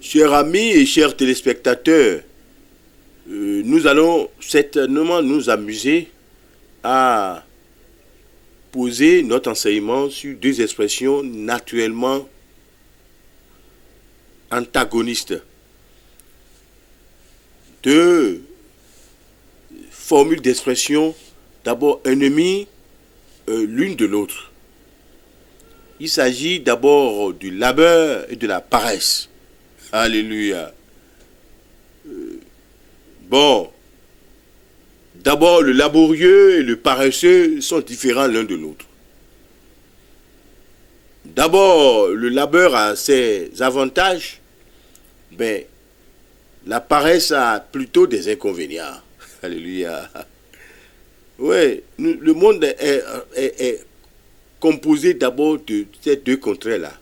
Chers amis et chers téléspectateurs, nous allons certainement nous amuser à poser notre enseignement sur deux expressions naturellement antagonistes. Deux formules d'expression, d'abord ennemies l'une de l'autre. Il s'agit d'abord du labeur et de la paresse. Alléluia. Bon, d'abord le laborieux et le paresseux sont différents l'un de l'autre. D'abord, le labeur a ses avantages, mais la paresse a plutôt des inconvénients. Alléluia. Oui, le monde est composé d'abord de ces deux contraires-là.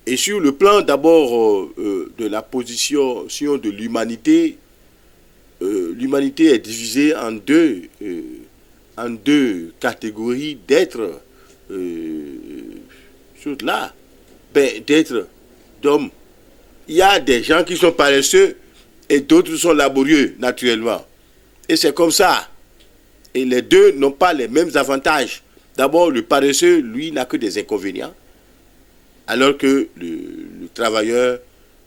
Et sur le plan d'abord de la position de l'humanité, l'humanité est divisée en deux catégories d'êtres, choses-là, d'êtres, d'hommes. Il y a des gens qui sont paresseux et d'autres sont laborieux, naturellement. Et c'est comme ça. Et les deux n'ont pas les mêmes avantages. D'abord, le paresseux, lui, n'a que des inconvénients, alors que le travailleur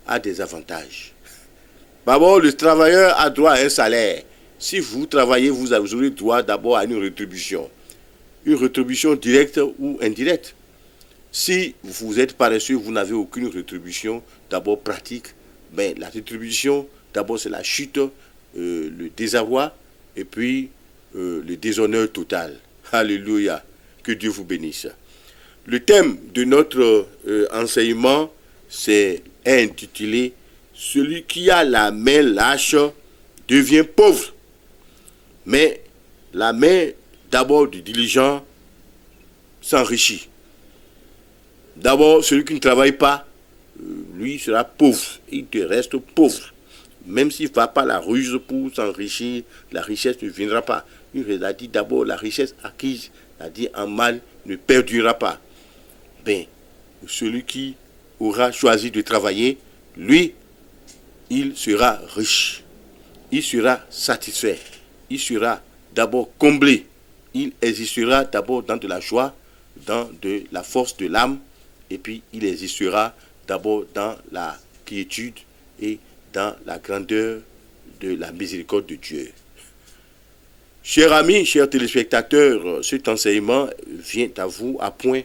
a des avantages. D'abord, le travailleur a droit à un salaire. Si vous travaillez, vous aurez droit d'abord à une rétribution. Une rétribution directe ou indirecte. Si vous êtes paresseux, vous n'avez aucune rétribution, d'abord pratique. Mais la rétribution, d'abord, c'est la chute, le désarroi et puis le déshonneur total. Alléluia. Que Dieu vous bénisse. Le thème de notre enseignement est intitulé « Celui qui a la main lâche devient pauvre ». Mais la main d'abord du diligent s'enrichit. D'abord, celui qui ne travaille pas, lui sera pauvre. Il te reste pauvre. Même s'il ne va pas la ruse pour s'enrichir, la richesse ne viendra pas. Il a dit d'abord la richesse acquise, il a dit en mal, ne perdurera pas. Ben, celui qui aura choisi de travailler, lui, il sera riche. Il sera satisfait. Il sera d'abord comblé. Il existera d'abord dans de la joie, dans de la force de l'âme, et puis il existera d'abord dans la quiétude et dans la grandeur de la miséricorde de Dieu. Chers amis, chers téléspectateurs, cet enseignement vient à vous à point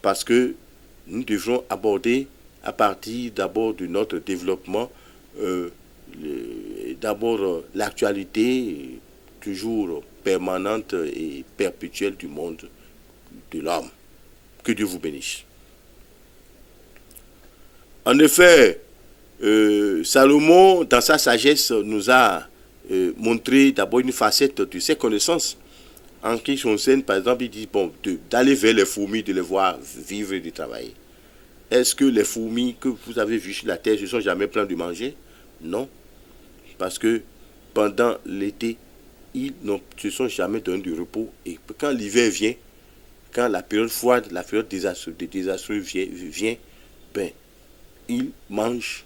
parce que nous devrons aborder à partir d'abord de notre développement d'abord l'actualité toujours permanente et perpétuelle du monde de l'homme. Que Dieu vous bénisse. En effet, Salomon, dans sa sagesse, nous a montré d'abord une facette de ses connaissances. En qui concerne, par exemple, il dit d'aller vers les fourmis, de les voir vivre et de travailler. Est-ce que les fourmis que vous avez vues sur la terre ne sont jamais pleines de manger? Non. Parce que pendant l'été, ils ne se sont jamais donné de repos. Et quand l'hiver vient, quand la période froide, la période désastreuse vient, ben, ils mangent,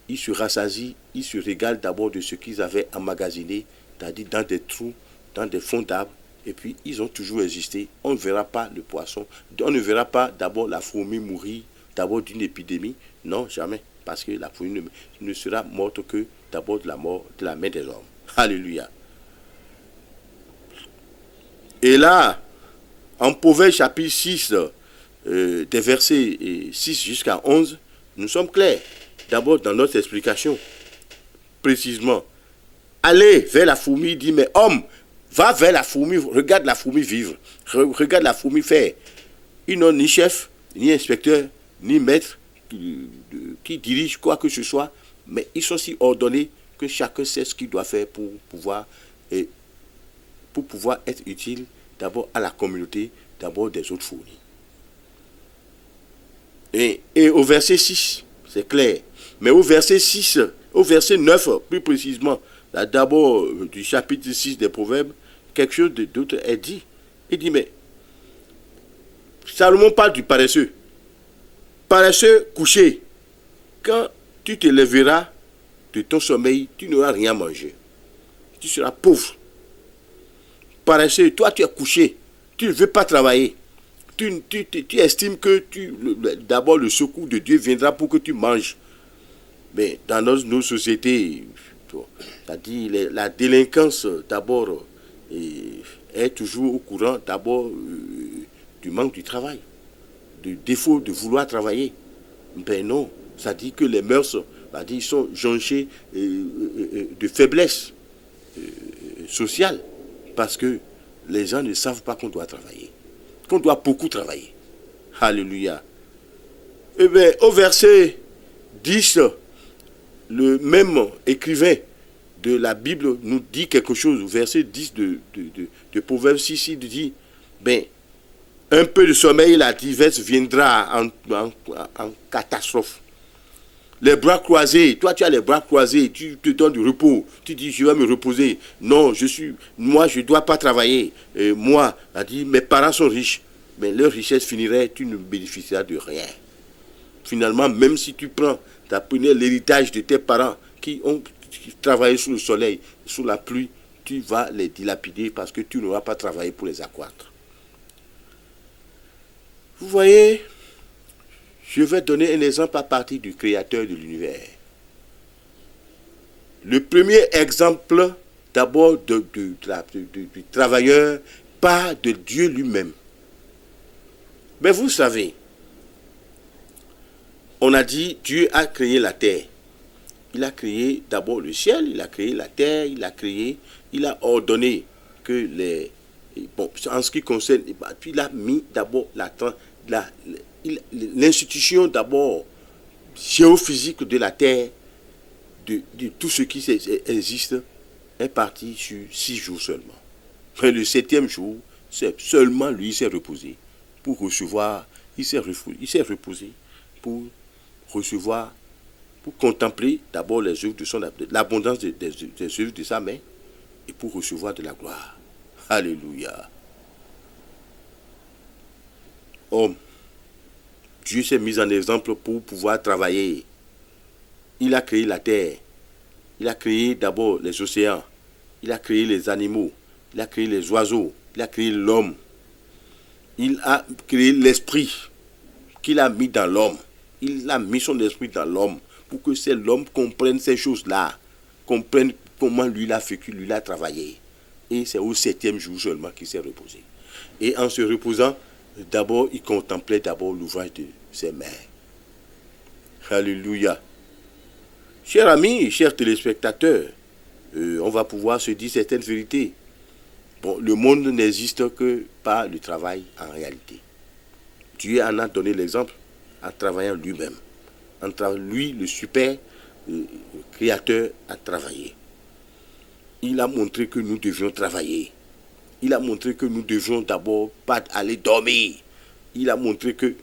ils se rassasient, ils se régalent d'abord de ce qu'ils avaient emmagasiné, c'est-à-dire dans des trous, dans des fonds d'arbres, et puis ils ont toujours existé. On ne verra pas le poisson, on ne verra pas d'abord la fourmi mourir d'abord d'une épidémie, non, jamais, parce que la fourmi ne sera morte que d'abord de la mort de la main des hommes. Alléluia. Et là, en Proverbe chapitre 6, des versets 6 jusqu'à 11, nous sommes clairs. D'abord dans notre explication, précisément, allez vers la fourmi, dit, mais homme, va vers la fourmi, regarde la fourmi vivre, regarde la fourmi faire. Ils n'ont ni chef, ni inspecteur, ni maître qui dirige quoi que ce soit, mais ils sont si ordonnés que chacun sait ce qu'il doit faire pour pouvoir être utile d'abord à la communauté, d'abord des autres fourmis. Et au verset 6, c'est clair. Mais au verset 6, au verset 9, plus précisément, là d'abord du chapitre 6 des Proverbes, quelque chose d'autre est dit. Il dit, mais Salomon parle du paresseux. Paresseux couché. quand tu te lèveras de ton sommeil, tu n'auras rien mangé. Tu seras pauvre. Paresseux, toi tu es couché. Tu ne veux pas travailler. Tu estimes que d'abord le secours de Dieu viendra pour que tu manges. Mais dans nos sociétés, c'est-à-dire la délinquance d'abord est toujours au courant d'abord du manque du travail, du défaut de vouloir travailler. Ben non, ça dit que les mœurs sont jonchées de faiblesse sociale parce que les gens ne savent pas qu'on doit travailler, qu'on doit beaucoup travailler. Alléluia. Eh bien, au verset 10, le même écrivain de la Bible nous dit quelque chose. Au verset 10 de Proverbe 6, il dit, ben, un peu de sommeil, la diverse viendra en catastrophe. Les bras croisés, toi tu as les bras croisés, tu te donnes du repos, tu dis je vais me reposer. Non, moi je ne dois pas travailler. Moi, a dit, mes parents sont riches, mais leur richesse finirait, tu ne bénéficieras de rien. Finalement, même si tu prenais l'héritage de tes parents qui ont travaillé sous le soleil, sous la pluie, tu vas les dilapider parce que tu n'auras pas travaillé pour les accroître. Vous voyez, je vais donner un exemple à partir du Créateur de l'univers. Le premier exemple, d'abord, du travailleur, pas de Dieu lui-même. Mais vous savez, on a dit Dieu a créé la terre. Il a créé d'abord le ciel, il a créé la terre, il a ordonné que en ce qui concerne, puis il a mis d'abord l'institution d'abord géophysique de la terre, de tout ce qui existe, est parti sur 6 jours seulement. Mais le 7e jour, seulement lui il s'est reposé pour recevoir, il s'est reposé pour recevoir, pour contempler d'abord les œuvres de l'abondance des œuvres de sa main et pour recevoir de la gloire. Alléluia. Homme, Dieu s'est mis en exemple pour pouvoir travailler. Il a créé la terre. Il a créé d'abord les océans. Il a créé les animaux. Il a créé les oiseaux. Il a créé l'homme. Il a créé l'esprit qu'il a mis dans l'homme. Il a mis son esprit dans l'homme pour que c'est l'homme comprenne ces choses-là, comprenne comment lui l'a vécu, lui l'a travaillé. Et c'est au 7e jour seulement qu'il s'est reposé. Et en se reposant, d'abord, il contemplait d'abord l'ouvrage de ses mains. Alléluia. Chers amis, chers téléspectateurs, on va pouvoir se dire certaines vérités. Bon, le monde n'existe que par le travail en réalité. Dieu en a donné l'exemple en travaillant lui-même. Lui, le super créateur, a travaillé. Il a montré que nous devions travailler. Il a montré que nous devions d'abord pas aller dormir. Il a montré que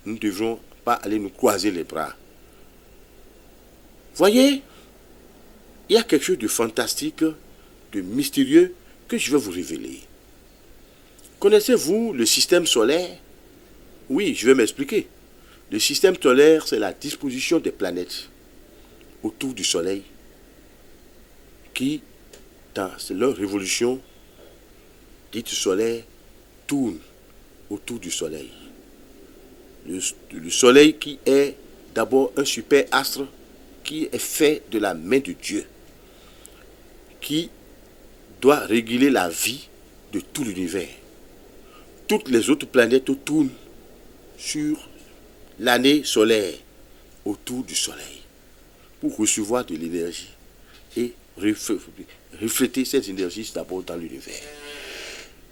nous ne devions pas aller nous croiser les bras. Voyez, il y a quelque chose de fantastique, de mystérieux que je vais vous révéler. Connaissez-vous le système solaire? Oui, je vais m'expliquer. Le système solaire, c'est la disposition des planètes autour du Soleil qui, dans leur révolution dite solaire, tourne autour du Soleil. Le Soleil qui est d'abord un super astre qui est fait de la main de Dieu, qui doit réguler la vie de tout l'univers. Toutes les autres planètes tournent sur l'année solaire autour du Soleil pour recevoir de l'énergie et refléter ces énergies d'abord dans l'univers.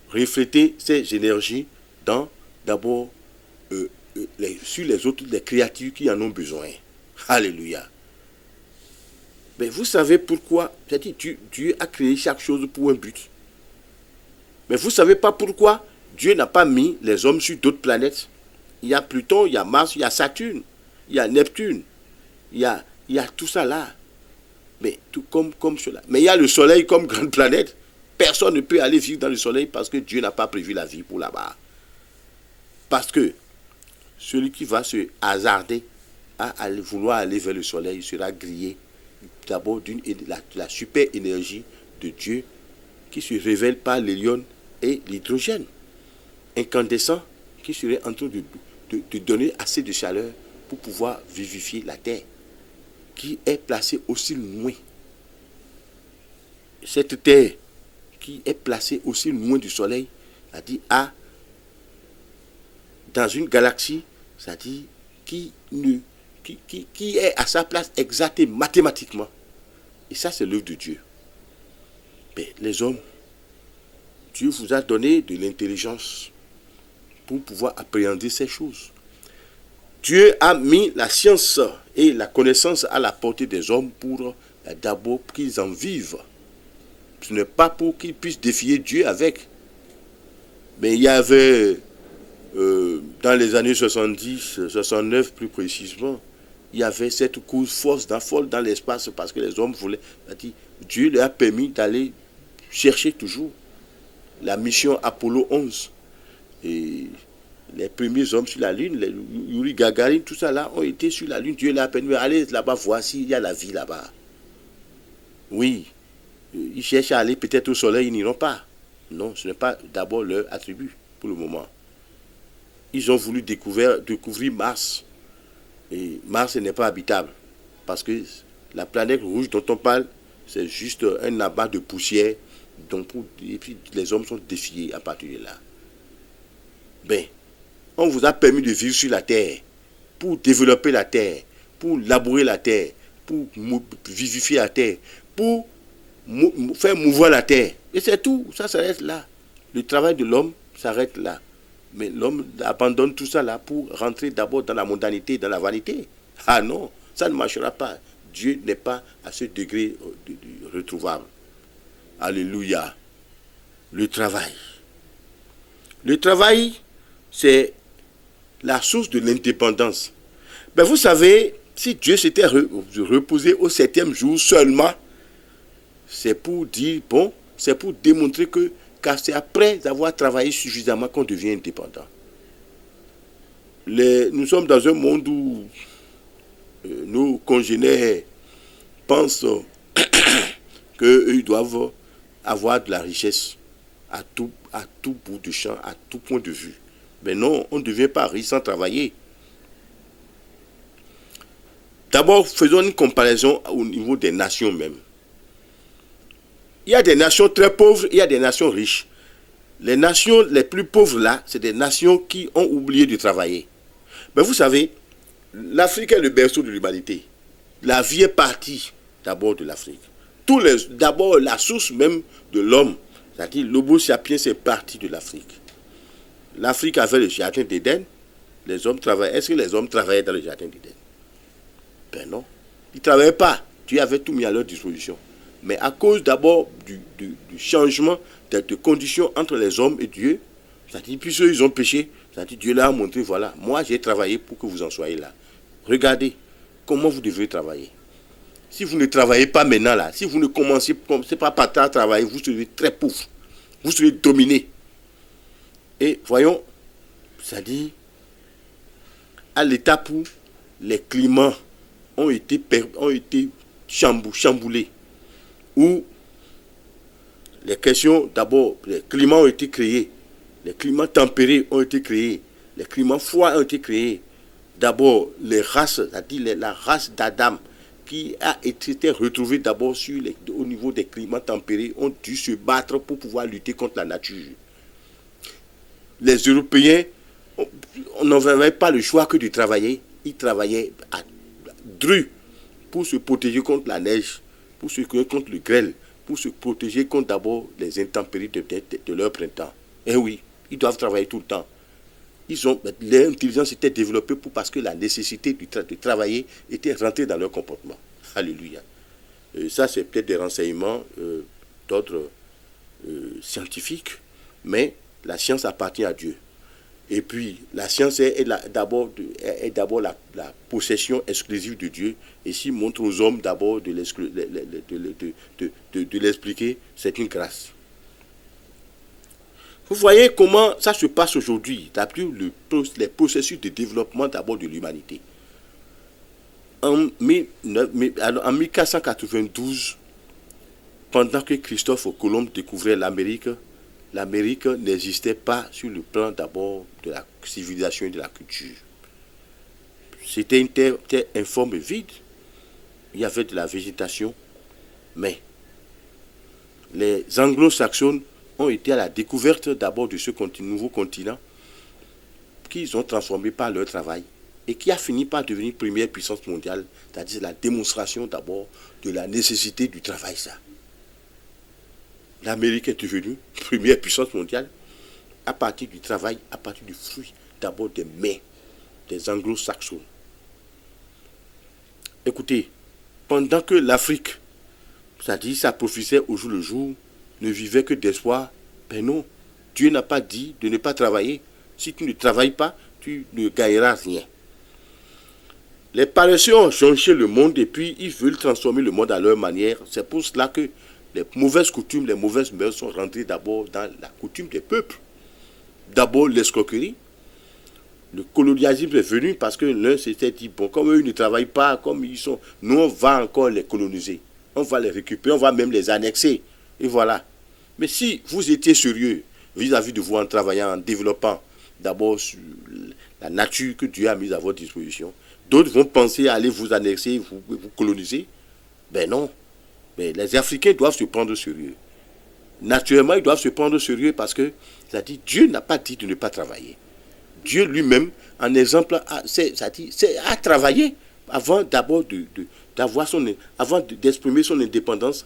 Refléter ces énergies d'abord sur les autres, les créatures qui en ont besoin. Alléluia. Mais vous savez pourquoi? C'est-à-dire, Dieu a créé chaque chose pour un but. Mais vous ne savez pas pourquoi Dieu n'a pas mis les hommes sur d'autres planètes. Il y a Pluton, il y a Mars, il y a Saturne, il y a Neptune, il y a tout ça là. Mais tout comme cela. Mais il y a le Soleil comme grande planète. Personne ne peut aller vivre dans le Soleil parce que Dieu n'a pas prévu la vie pour là-bas. Parce que celui qui va se hasarder à vouloir aller vers le soleil sera grillé d'abord la super énergie de Dieu qui se révèle par l'hélium et l'hydrogène incandescent qui serait en train de donner assez de chaleur pour pouvoir vivifier la terre qui est placée aussi loin. Cette terre qui est placée aussi loin du soleil, c'est-à-dire dans une galaxie, c'est-à-dire qui est à sa place exacte mathématiquement. Et ça, c'est l'œuvre de Dieu. Mais les hommes, Dieu vous a donné de l'intelligence pour pouvoir appréhender ces choses. Dieu a mis la science et la connaissance à la portée des hommes pour d'abord qu'ils en vivent. Ce n'est pas pour qu'ils puissent défier Dieu avec. Mais il y avait, dans les années 70, 69 plus précisément, il y avait cette course force folle dans l'espace parce que les hommes voulaient. Dieu leur a permis d'aller chercher toujours la mission Apollo 11. Et les premiers hommes sur la Lune, les Yuri Gagarin, tout ça là, ont été sur la Lune. Dieu leur a permis d'aller là-bas voir s'il y a la vie là-bas. Oui, ils cherchent à aller peut-être au soleil, ils n'iront pas. Non, ce n'est pas d'abord leur attribut pour le moment. Ils ont voulu découvrir Mars. Et Mars n'est pas habitable. Parce que la planète rouge dont on parle, c'est juste un amas de poussière. Et puis les hommes sont défiés à partir de là. Ben, on vous a permis de vivre sur la Terre, pour développer la Terre, pour labourer la Terre, pour vivifier la Terre, pour faire mouvoir la Terre. Et c'est tout, ça s'arrête là. Le travail de l'homme s'arrête là. Mais l'homme abandonne tout ça là pour rentrer d'abord dans la mondanité, dans la vanité. Ah non, ça ne marchera pas. Dieu n'est pas à ce degré retrouvable. Alléluia. Le travail. Le travail, c'est la source de l'indépendance. Ben vous savez, si Dieu s'était reposé au 7e jour seulement, c'est pour dire, bon, c'est pour démontrer que car c'est après avoir travaillé suffisamment qu'on devient indépendant. Nous sommes dans un monde où nos congénères pensent qu'ils doivent avoir de la richesse à tout bout de champ, à tout point de vue. Mais non, on ne devient pas riche sans travailler. D'abord, faisons une comparaison au niveau des nations même. Il y a des nations très pauvres, il y a des nations riches. Les nations les plus pauvres là, c'est des nations qui ont oublié de travailler. Mais vous savez, l'Afrique est le berceau de l'humanité. La vie est partie d'abord de l'Afrique. D'abord, la source même de l'homme, c'est-à-dire l'Homo sapiens, c'est parti de l'Afrique. L'Afrique avait le jardin d'Éden. Les hommes travaillaient. Est-ce que les hommes travaillaient dans le jardin d'Éden? Ben non. Ils ne travaillaient pas. Dieu avait tout mis à leur disposition. Mais à cause d'abord du changement de conditions entre les hommes et Dieu, c'est-à-dire, puisque ils ont péché, c'est-à-dire Dieu leur a montré, voilà, moi j'ai travaillé pour que vous en soyez là. Regardez comment vous devez travailler. Si vous ne travaillez pas maintenant là, si vous ne commencez pas par travailler, vous serez très pauvre. Vous serez dominé. Et voyons, c'est-à-dire, à l'étape où les climats ont été chamboulés, où les questions, d'abord, les climats ont été créés, les climats tempérés ont été créés, les climats froids ont été créés. D'abord, les races, c'est-à-dire la race d'Adam, qui a été retrouvée d'abord au niveau des climats tempérés, ont dû se battre pour pouvoir lutter contre la nature. Les Européens, on n'avait pas le choix que de travailler. Ils travaillaient à dru pour se protéger contre la neige, pour se protéger contre le grêle, pour se protéger contre d'abord les intempéries de leur printemps. Et oui, ils doivent travailler tout le temps. L'intelligence était développée parce que la nécessité de travailler était rentrée dans leur comportement. Alléluia. Ça, c'est peut-être des renseignements d'ordre scientifique, mais la science appartient à Dieu. Et puis, la science est d'abord la possession exclusive de Dieu. Et s'il montre aux hommes d'abord de l'expliquer, c'est une grâce. Vous voyez comment ça se passe aujourd'hui, d'après les processus de développement d'abord de l'humanité. en 1492, pendant que Christophe Colomb découvrait l'Amérique, l'Amérique n'existait pas sur le plan d'abord de la civilisation et de la culture. C'était une terre informe et vide. Il y avait de la végétation, mais les anglo-saxons ont été à la découverte d'abord de ce nouveau continent qu'ils ont transformé par leur travail et qui a fini par devenir première puissance mondiale, c'est-à-dire la démonstration d'abord de la nécessité du travail. Ça. L'Amérique est devenue première puissance mondiale à partir du travail, à partir du fruit d'abord des mains des anglo-saxons. Écoutez, pendant que l'Afrique, c'est-à-dire ça profitait au jour le jour, ne vivait que d'espoir, ben non, Dieu n'a pas dit de ne pas travailler. Si tu ne travailles pas, tu ne gagneras rien. Les paresseux ont changé le monde et puis ils veulent transformer le monde à leur manière. C'est pour cela que les mauvaises coutumes, les mauvaises mœurs sont rentrées d'abord dans la coutume des peuples. D'abord l'escroquerie. Le colonialisme est venu parce que l'un s'était dit, bon, comme eux ne travaillent pas, comme ils sont, nous on va encore les coloniser. On va les récupérer, on va même les annexer. Et voilà. Mais si vous étiez sérieux vis-à-vis de vous en travaillant, en développant d'abord la nature que Dieu a mise à votre disposition, d'autres vont penser à aller vous annexer, vous coloniser. Ben non. Mais les Africains doivent se prendre au sérieux. Naturellement, ils doivent se prendre au sérieux parce que, c'est-à-dire, Dieu n'a pas dit de ne pas travailler. Dieu lui-même, en exemple, a travaillé avant d'abord avant d'exprimer son indépendance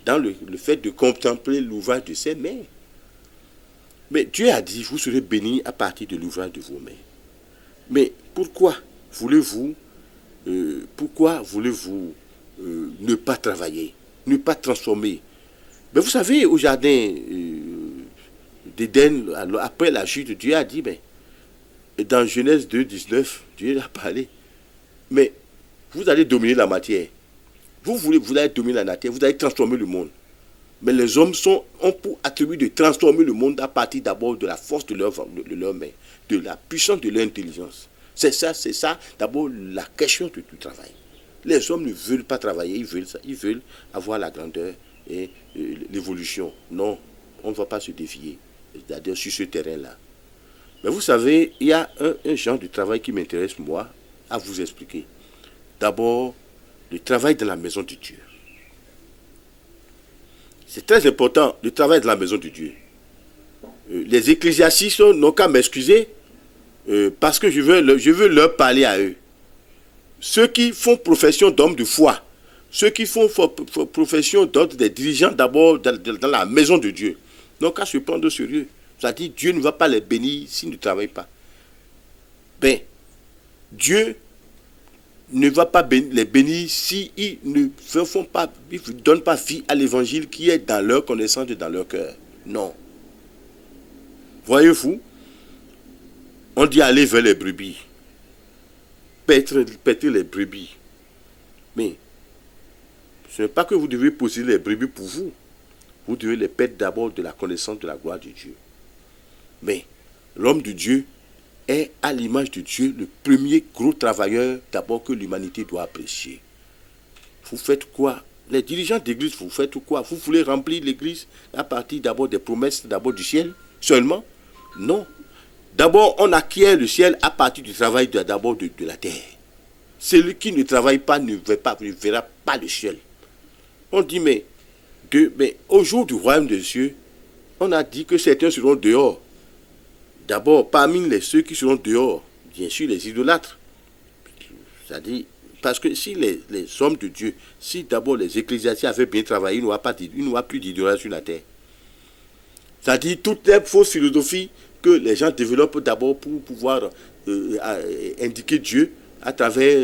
dans le fait de contempler l'ouvrage de ses mains. Mais Dieu a dit, vous serez bénis à partir de l'ouvrage de vos mains. Mais pourquoi voulez-vous ne pas travailler, ne pas transformer? Mais vous savez, au jardin d'Éden, après la chute, Dieu a dit, ben, dans Genèse 2, 19, Dieu a parlé. Mais vous allez dominer la matière. Vous allez dominer la matière, vous allez transformer le monde. Mais les hommes ont pour attribut de transformer le monde à partir d'abord de la force de leurs mains, de la puissance de leur intelligence. C'est ça d'abord la question du travail. Les hommes ne veulent pas travailler, ils veulent avoir la grandeur et l'évolution. Non, on ne va pas se défier, c'est-à-dire sur ce terrain-là. Mais vous savez, il y a un genre de travail qui m'intéresse, moi, à vous expliquer. D'abord, le travail dans la maison de Dieu. C'est très important, le travail dans la maison de Dieu. Les ecclésiastes n'ont qu'à m'excuser parce que je veux leur parler à eux. Ceux qui font profession d'hommes de foi, ceux qui font profession d'ordre des dirigeants d'abord dans la maison de Dieu, n'ont qu'à se prendre au sérieux. C'est-à-dire, Dieu ne va pas les bénir s'ils ne travaillent pas. Ben, Dieu ne va pas les bénir s'ils ne donnent pas vie à l'évangile qui est dans leur connaissance et dans leur cœur. Non. Voyez-vous, on dit aller vers les brebis. Paître les brebis. Mais ce n'est pas que vous devez posséder les brebis pour vous. Vous devez les paître d'abord de la connaissance de la gloire de Dieu. Mais l'homme de Dieu est à l'image de Dieu le premier gros travailleur d'abord que l'humanité doit apprécier. Vous faites quoi? Les dirigeants d'église, vous faites quoi? Vous voulez remplir l'église à partir d'abord des promesses d'abord du ciel seulement? Non. D'abord, on acquiert le ciel à partir du travail d'abord de la terre. Celui qui ne travaille pas ne verra pas le ciel. On dit, mais au jour du royaume des cieux, on a dit que certains seront dehors. D'abord, parmi ceux qui seront dehors, bien sûr, les idolâtres. C'est-à-dire, parce que si les hommes de Dieu, si d'abord les ecclésiastiques avaient bien travaillé, il n'y aura plus d'idolâtres sur la terre. C'est-à-dire, toutes les fausses philosophies que les gens développent d'abord pour pouvoir indiquer Dieu à travers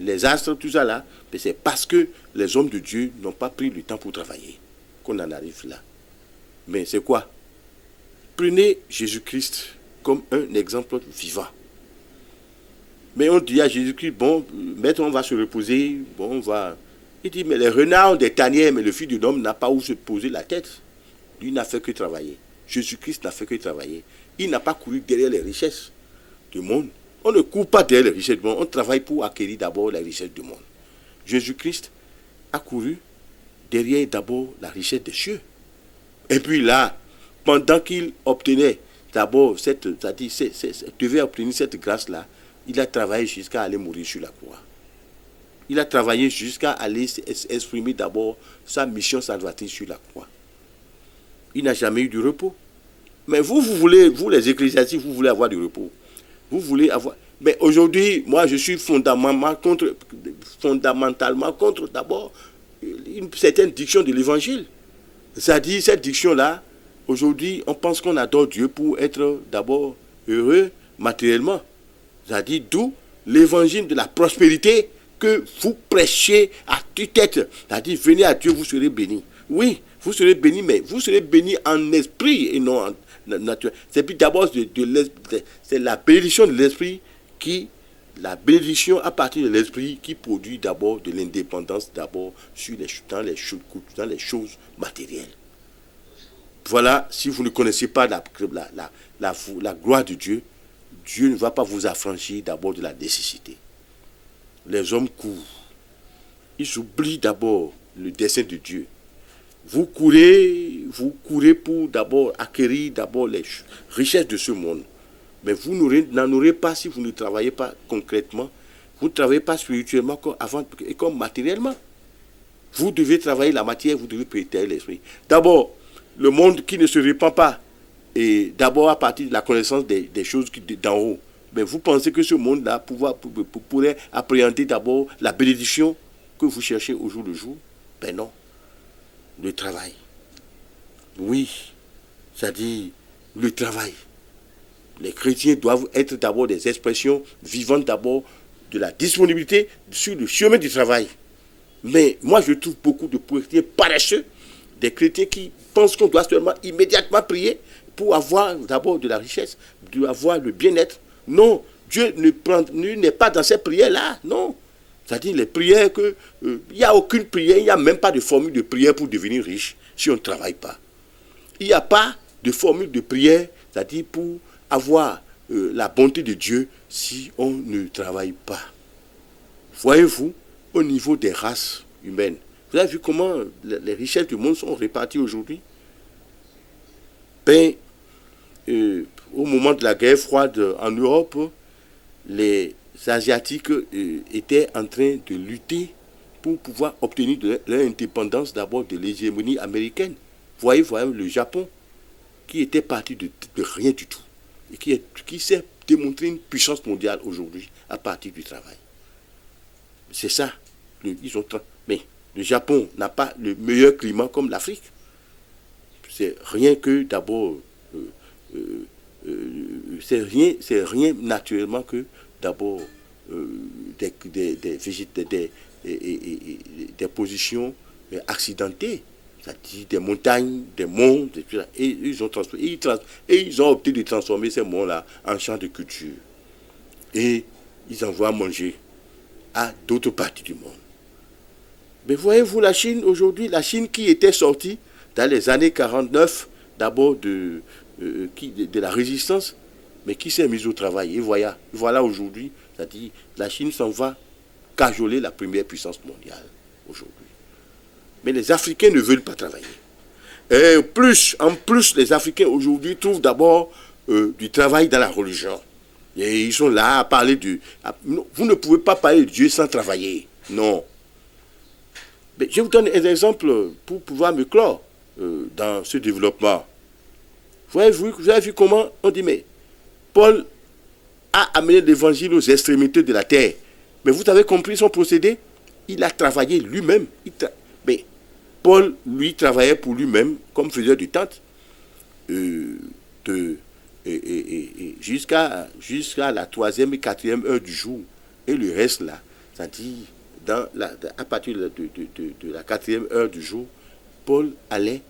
les astres, tout ça là, mais c'est parce que les hommes de Dieu n'ont pas pris le temps pour travailler qu'on en arrive là. Mais c'est quoi? Prenez Jésus-Christ comme un exemple vivant. Mais on dit à Jésus-Christ, bon, maître, on va se reposer, bon, on va... Il dit, mais les renards ont des tanières, mais le Fils de l'homme n'a pas où se poser la tête. Lui n'a fait que travailler. Jésus-Christ n'a fait que travailler. Il n'a pas couru derrière les richesses du monde. On ne court pas derrière les richesses du monde, on travaille pour acquérir d'abord les richesses du monde. Jésus-Christ a couru derrière d'abord la richesse des cieux. Et puis là, pendant qu'il obtenait d'abord devait obtenir cette grâce-là, il a travaillé jusqu'à aller mourir sur la croix. Il a travaillé jusqu'à aller exprimer d'abord sa mission salvatrice sur la croix. Il n'a jamais eu de repos. Mais vous les ecclésiastiques, vous voulez avoir du repos. Vous voulez avoir... Mais aujourd'hui, moi, je suis fondamentalement contre d'abord une certaine diction de l'évangile. C'est-à-dire, cette diction-là, aujourd'hui, on pense qu'on adore Dieu pour être d'abord heureux matériellement. C'est-à-dire, d'où l'évangile de la prospérité que vous prêchez à tue-tête. C'est-à-dire, venez à Dieu, vous serez bénis. Oui, vous serez bénis, mais vous serez bénis en esprit et non en naturel. C'est puis d'abord c'est la bénédiction de l'esprit la bénédiction à partir de l'esprit qui produit d'abord de l'indépendance d'abord dans les choses matérielles. Voilà, si vous ne connaissez pas la gloire de Dieu, Dieu ne va pas vous affranchir d'abord de la nécessité. Les hommes courent. Ils oublient d'abord le dessein de Dieu. Vous courez pour d'abord acquérir d'abord les richesses de ce monde. Mais vous n'en aurez pas si vous ne travaillez pas concrètement. Vous ne travaillez pas spirituellement comme matériellement. Vous devez travailler la matière, vous devez préparer l'esprit. D'abord, le monde qui ne se répand pas, et d'abord à partir de la connaissance des choses d'en haut. Mais vous pensez que ce monde-là pourrait appréhender d'abord la bénédiction que vous cherchez au jour le jour? Ben non. Le travail. Oui, c'est-à-dire le travail. Les chrétiens doivent être d'abord des expressions vivantes d'abord de la disponibilité sur le chemin du travail. Mais moi je trouve beaucoup de chrétiens paresseux, des chrétiens qui pensent qu'on doit seulement immédiatement prier pour avoir d'abord de la richesse, pour avoir le bien-être. Non, Dieu n'est pas dans ces prières-là, non. C'est-à-dire les prières il n'y a aucune prière, il n'y a même pas de formule de prière pour devenir riche si on ne travaille pas. Il n'y a pas de formule de prière, c'est-à-dire pour avoir la bonté de Dieu si on ne travaille pas. Voyez-vous, au niveau des races humaines, vous avez vu comment les richesses du monde sont réparties aujourd'hui? Ben, au moment de la guerre froide en Europe, les Asiatiques étaient en train de lutter pour pouvoir obtenir leur indépendance d'abord de l'hégémonie américaine. Voyez le Japon, qui était parti de rien du tout, et qui s'est démontré une puissance mondiale aujourd'hui à partir du travail. C'est ça. Mais le Japon n'a pas le meilleur climat comme l'Afrique. C'est rien que d'abord... c'est rien naturellement que d'abord des positions accidentées, c'est-à-dire des montagnes, des monts, et ils ont opté de transformer ces monts-là en champs de culture. Et ils envoient manger à d'autres parties du monde. Mais voyez-vous la Chine aujourd'hui, la Chine qui était sortie dans les années 49, d'abord de la résistance, mais qui s'est mise au travail. Et voilà aujourd'hui, c'est-à-dire la Chine s'en va cajoler la première puissance mondiale aujourd'hui. Mais les Africains ne veulent pas travailler. Et en plus, les Africains aujourd'hui trouvent d'abord du travail dans la religion. Et ils sont là à parler vous ne pouvez pas parler de Dieu sans travailler. Non. Mais je vous donne un exemple pour pouvoir me clore dans ce développement. Vous avez vu comment on dit, mais Paul a amené l'évangile aux extrémités de la terre. Mais vous avez compris son procédé? Il a travaillé lui-même. Mais Paul, lui, travaillait pour lui-même comme faiseur de tente jusqu'à la 3e et 4e heure du jour. Et le reste là, c'est-à-dire à partir de la 4e heure du jour, Paul allait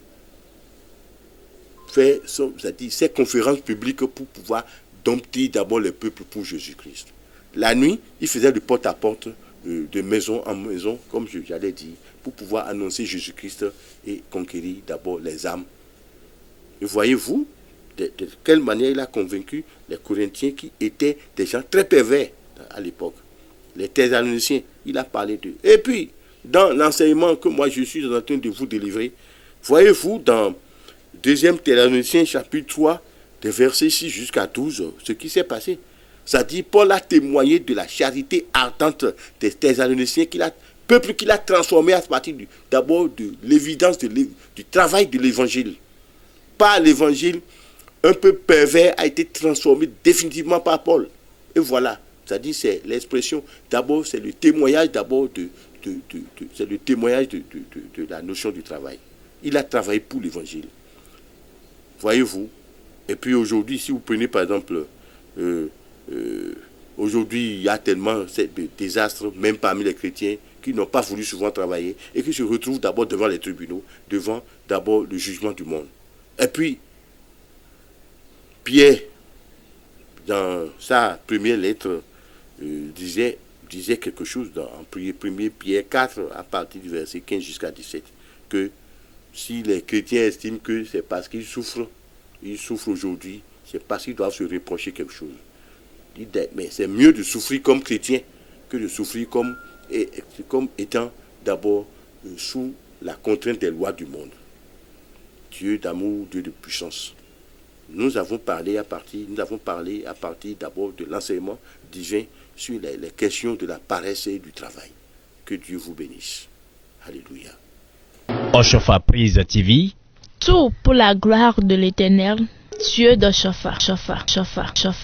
faire ses conférences publiques pour pouvoir dompter d'abord le peuple pour Jésus-Christ. La nuit, il faisait de porte à porte, de maison en maison, comme j'allais dire, pour pouvoir annoncer Jésus-Christ et conquérir d'abord les âmes. Et voyez-vous, de quelle manière il a convaincu les Corinthiens qui étaient des gens très pervers à l'époque. Les Thessaloniciens, il a parlé d'eux. Et puis, dans l'enseignement que moi je suis en train de vous délivrer, voyez-vous dans 2 Thessaloniciens chapitre 3, des versets 6 jusqu'à 12, ce qui s'est passé. Ça dit, Paul a témoigné de la charité ardente des Thessaloniciens, peuple qu'il a transformé à partir d'abord de l'évidence du travail de l'évangile. Par l'évangile, un peu pervers a été transformé définitivement par Paul. Et voilà, c'est-à-dire c'est l'expression, d'abord c'est le témoignage d'abord c'est le témoignage de la notion du travail. Il a travaillé pour l'évangile. Voyez-vous. Et puis aujourd'hui, si vous prenez par exemple, aujourd'hui il y a tellement de désastres, même parmi les chrétiens, qui n'ont pas voulu souvent travailler et qui se retrouvent d'abord devant les tribunaux, devant d'abord le jugement du monde. Et puis, Pierre, dans sa première lettre, disait quelque chose en 1 Pierre 4, à partir du verset 15 jusqu'à 17, que si les chrétiens estiment que c'est parce qu'ils souffrent aujourd'hui, c'est parce qu'ils doivent se reprocher quelque chose. Mais c'est mieux de souffrir comme chrétien que de souffrir comme étant d'abord sous la contrainte des lois du monde. Dieu d'amour, Dieu de puissance. Nous avons parlé à partir d'abord de l'enseignement divin sur les questions de la paresse et du travail. Que Dieu vous bénisse. Alléluia. Oshofa Prise TV. Tout pour la gloire de l'Éternel, Dieu d'Oshofa.